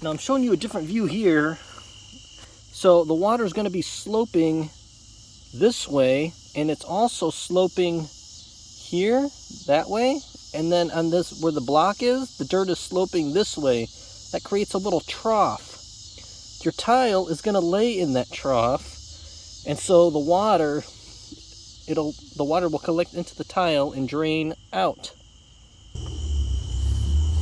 Now I'm showing you a different view here. So the water is going to be sloping this way, and it's also sloping here, that way. And then on this, where the block is, the dirt is sloping this way. That creates a little trough. Your tile is going to lay in that trough, and so the water will collect into the tile and drain out.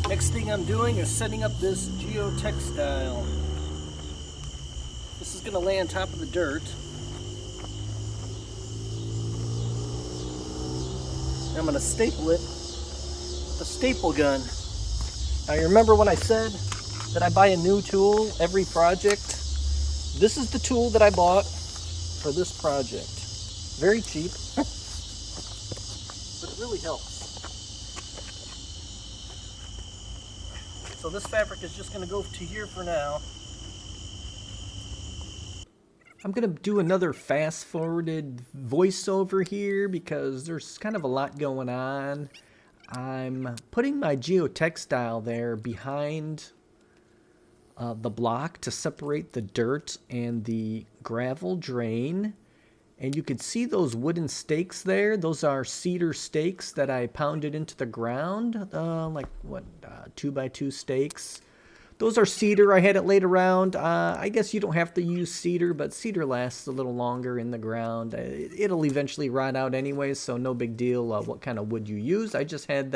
Next thing I'm doing is setting up this geotextile. This is going to lay on top of the dirt. I'm going to staple it with a staple gun. Now you remember when I said that I buy a new tool every project? This is the tool that I bought for this project. Very cheap, but it really helps. So this fabric is just going to go to here for now. I'm going to do another fast-forwarded voiceover here because there's kind of a lot going on. I'm putting my geotextile there behind the block to separate the dirt and the gravel drain. And you can see those wooden stakes there. Those are cedar stakes that I pounded into the ground, like 2x2 stakes. Those are cedar. I had it laid around. I guess you don't have to use cedar, but cedar lasts a little longer in the ground. It'll eventually rot out anyways, so no big deal what kind of wood you use. I just had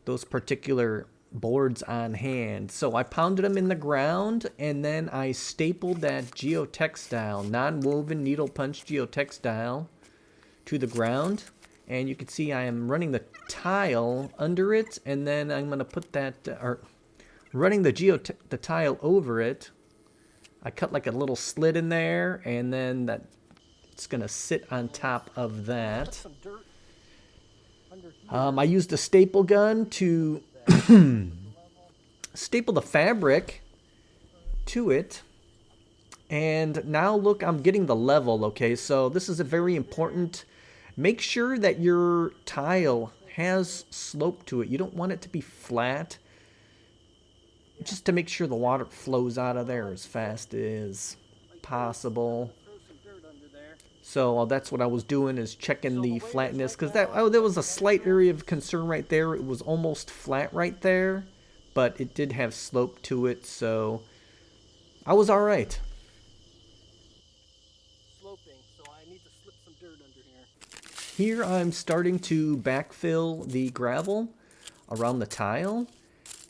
those particular boards on hand. So I pounded them in the ground, and then I stapled that geotextile, non-woven needle punch geotextile, to the ground. And you can see I am running the tile under it, and then I'm going to put that, running the tile over it. I cut like a little slit in there, and then it's going to sit on top of that. I used a staple gun to staple the fabric to it. And now look, I'm getting the level, okay? So this is a very important. Make sure that your tile has slope to it. You don't want it to be flat, just to make sure the water flows out of there as fast as possible. So that's what I was doing, is checking the flatness, because there was a slight area of concern right there. It was almost flat right there, but it did have slope to it, so I was all right. Sloping, so I need to slip some dirt under here. Here I'm starting to backfill the gravel around the tile.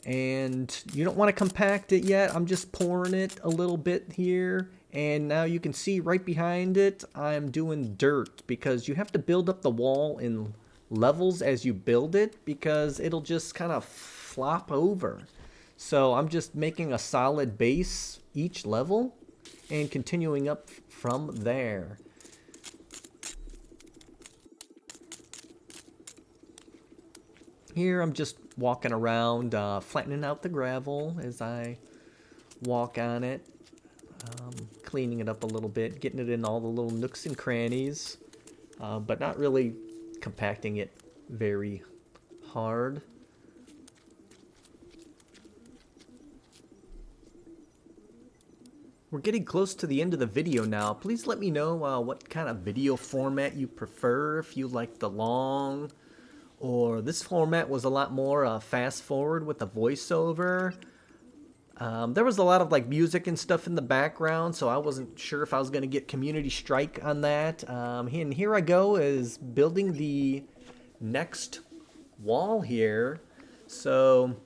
And you don't want to compact it yet. I'm just pouring it a little bit here. And now you can see right behind it, I'm doing dirt, because you have to build up the wall in levels as you build it, because it'll just kind of flop over. So I'm just making a solid base each level and continuing up from there. Here I'm just walking around, flattening out the gravel as I walk on it, cleaning it up a little bit, getting it in all the little nooks and crannies, but not really compacting it very hard. We're getting close to the end of the video now. Please let me know what kind of video format you prefer, if you like the long, or this format was a lot more fast forward with the voiceover. There was a lot of like music and stuff in the background, so I wasn't sure if I was going to get community strike on that. And here I go, is building the next wall here. So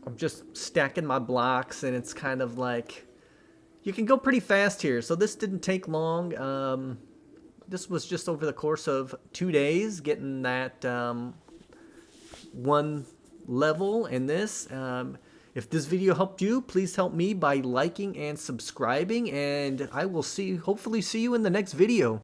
I'm just stacking my blocks, and it's kind of like, you can go pretty fast here. So this didn't take long. This was just over the course of 2 days, getting that one level in this. If this video helped you, please help me by liking and subscribing, and I will hopefully see you in the next video.